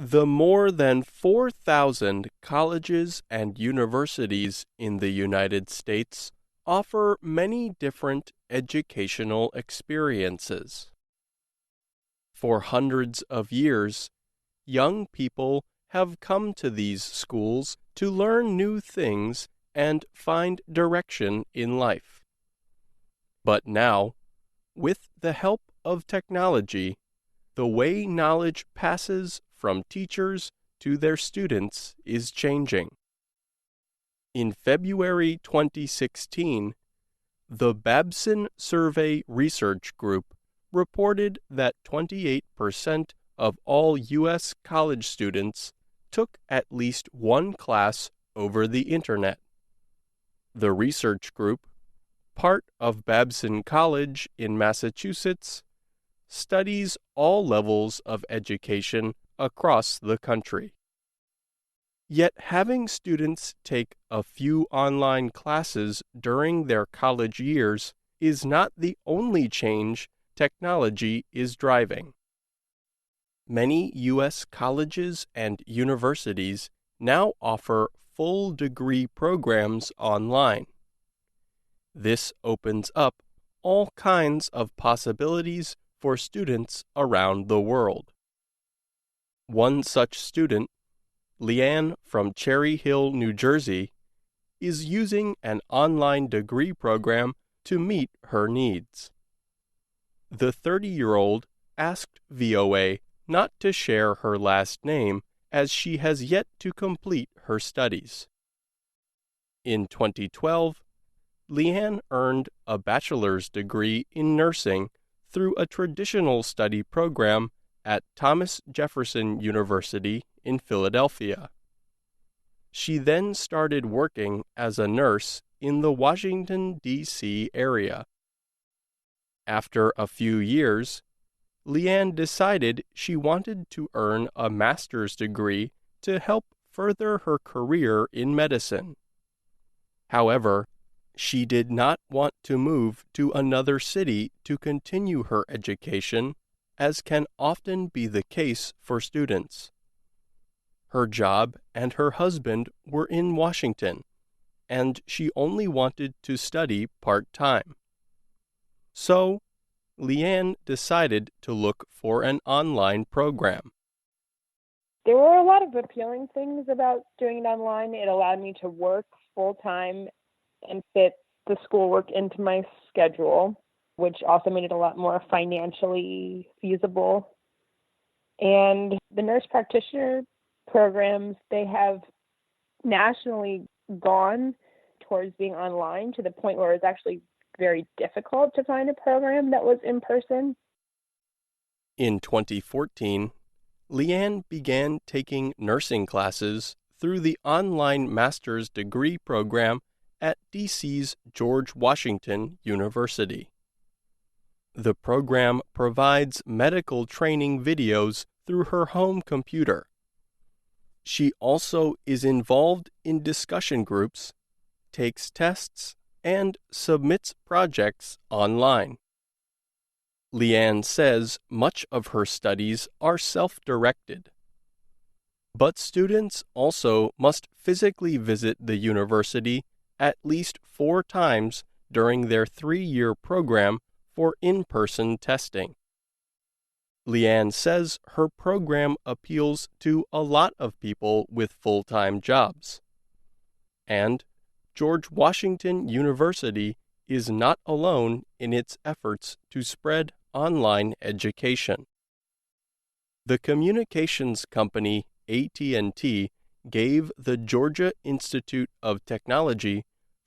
The more than 4,000 colleges and universities in the United States offer many different educational experiences. For hundreds of years, young people have come to these schools to learn new things and find direction in life. But now, with the help of technology, the way knowledge passes from teachers to their students is changing. In February 2016, the Babson Survey Research Group reported that 28% of all U.S. college students took at least one class over the Internet. The research group, part of Babson College in Massachusetts, studies all levels of education across the country. Yet having students take a few online classes during their college years is not the only change technology is driving. Many U.S. colleges and universities now offer full degree programs online. This opens up all kinds of possibilities for students around the world. One such student, Leanne from Cherry Hill, New Jersey, is using an online degree program to meet her needs. The 30-year-old asked VOA not to share her last name as she has yet to complete her studies. In 2012, Leanne earned a bachelor's degree in nursing through a traditional study program at Thomas Jefferson University in Philadelphia. She then started working as a nurse in the Washington, D.C. area. After a few years, Leanne decided she wanted to earn a master's degree to help further her career in medicine. However, she did not want to move to another city to continue her education, as can often be the case for students. Her job and her husband were in Washington, and she only wanted to study part-time. So, Leanne decided to look for an online program. There were a lot of appealing things about doing it online. It allowed me to work full-time and fit the schoolwork into my schedule, which also made it a lot more financially feasible. And the nurse practitioner programs, they have nationally gone towards being online to the point where it's actually very difficult to find a program that was in person. In 2014, Leanne began taking nursing classes through the online master's degree program at D.C.'s George Washington University. The program provides medical training videos through her home computer. She also is involved in discussion groups, takes tests, and submits projects online. Leanne says much of her studies are self-directed. But students also must physically visit the university at least 4 times during their 3-year program for in-person testing. Leanne says her program appeals to a lot of people with full-time jobs. And George Washington University is not alone in its efforts to spread online education. The communications company AT&T gave the Georgia Institute of Technology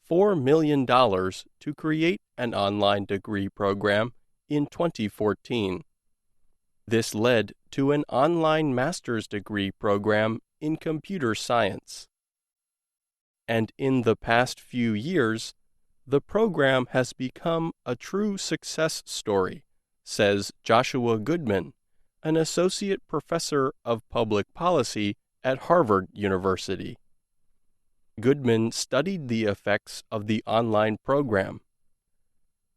$4 million to create an online degree program in 2014. This led to an online master's degree program in computer science. And in the past few years, the program has become a true success story, says Joshua Goodman, an associate professor of public policy at Harvard University. Goodman studied the effects of the online program.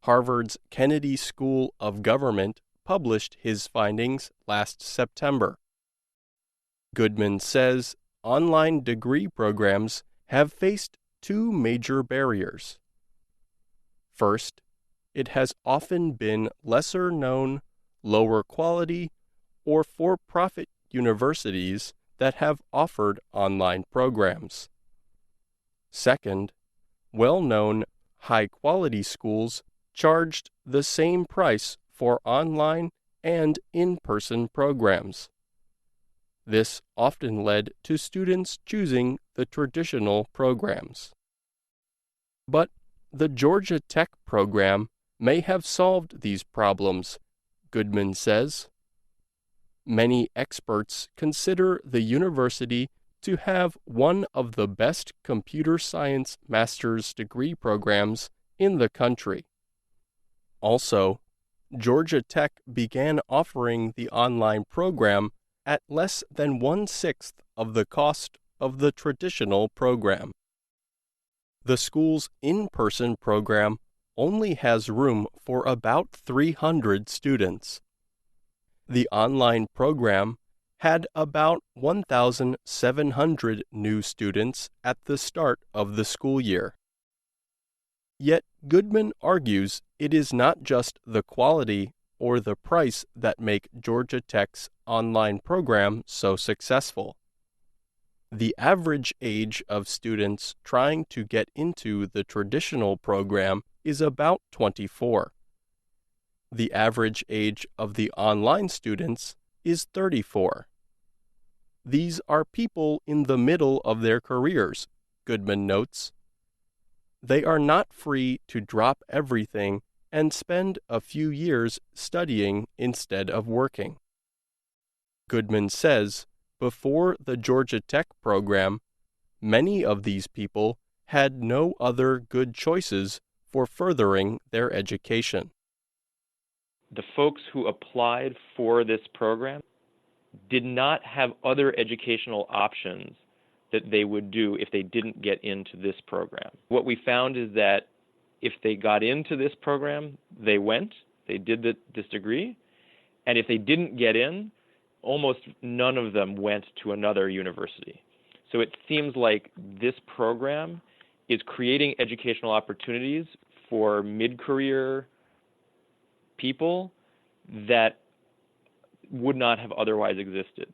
Harvard's Kennedy School of Government published his findings last September. Goodman says online degree programs have faced two major barriers. First, it has often been lesser known, lower quality, or for-profit universities that have offered online programs. Second, well-known, high-quality schools charged the same price for online and in-person programs. This often led to students choosing the traditional programs. But the Georgia Tech program may have solved these problems, Goodman says. Many experts consider the university to have one of the best computer science master's degree programs in the country. Also, Georgia Tech began offering the online program at less than 1/6 of the cost of the traditional program. The school's in-person program only has room for about 300 students. The online program had about 1,700 new students at the start of the school year. Yet Goodman argues it is not just the quality or the price that make Georgia Tech's online program so successful. The average age of students trying to get into the traditional program is about 24. The average age of the online students is 34. These are people in the middle of their careers, Goodman notes. They are not free to drop everything and spend a few years studying instead of working. Goodman says before the Georgia Tech program, many of these people had no other good choices for furthering their education. The folks who applied for this program did not have other educational options that they would do if they didn't get into this program. What we found is that if they got into this program, they did this degree, and if they didn't get in, almost none of them went to another university. So it seems like this program is creating educational opportunities for mid-career people that would not have otherwise existed.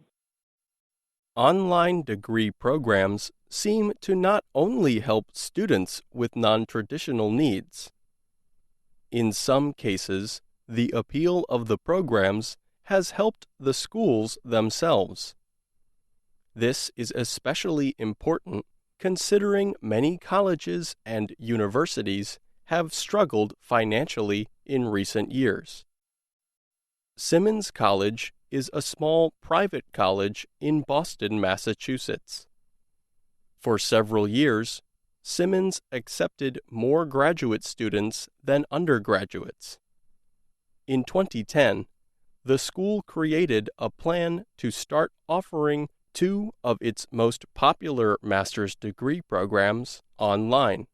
Online degree programs seem to not only help students with non-traditional needs. In some cases, the appeal of the programs has helped the schools themselves. This is especially important considering many colleges and universities have struggled financially in recent years. Simmons College is a small private college in Boston, Massachusetts. For several years, Simmons accepted more graduate students than undergraduates. In 2010, the school created a plan to start offering two of its most popular master's degree programs online.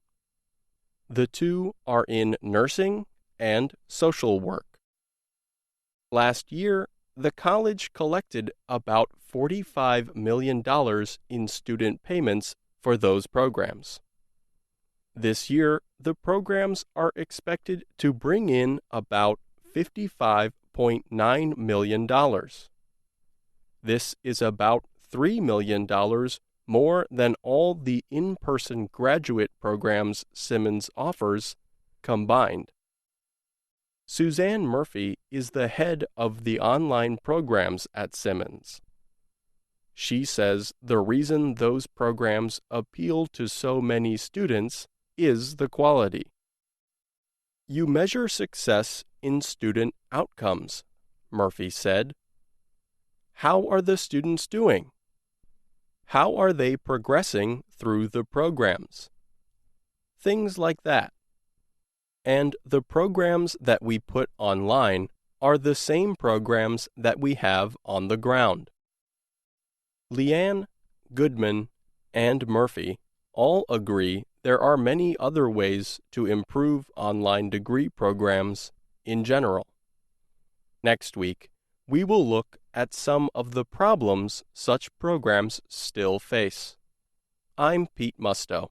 The two are in nursing and social work. Last year, the college collected about $45 million in student payments for those programs. This year, the programs are expected to bring in about $55.9 million. This is about $3 million more than all the in-person graduate programs Simmons offers combined. Suzanne Murphy is the head of the online programs at Simmons. She says the reason those programs appeal to so many students is the quality. You measure success in student outcomes, Murphy said. How are the students doing? How are they progressing through the programs? Things like that. And the programs that we put online are the same programs that we have on the ground. Leanne, Goodman, and Murphy all agree there are many other ways to improve online degree programs in general. Next week, we will look at some of the problems such programs still face. I'm Pete Musto.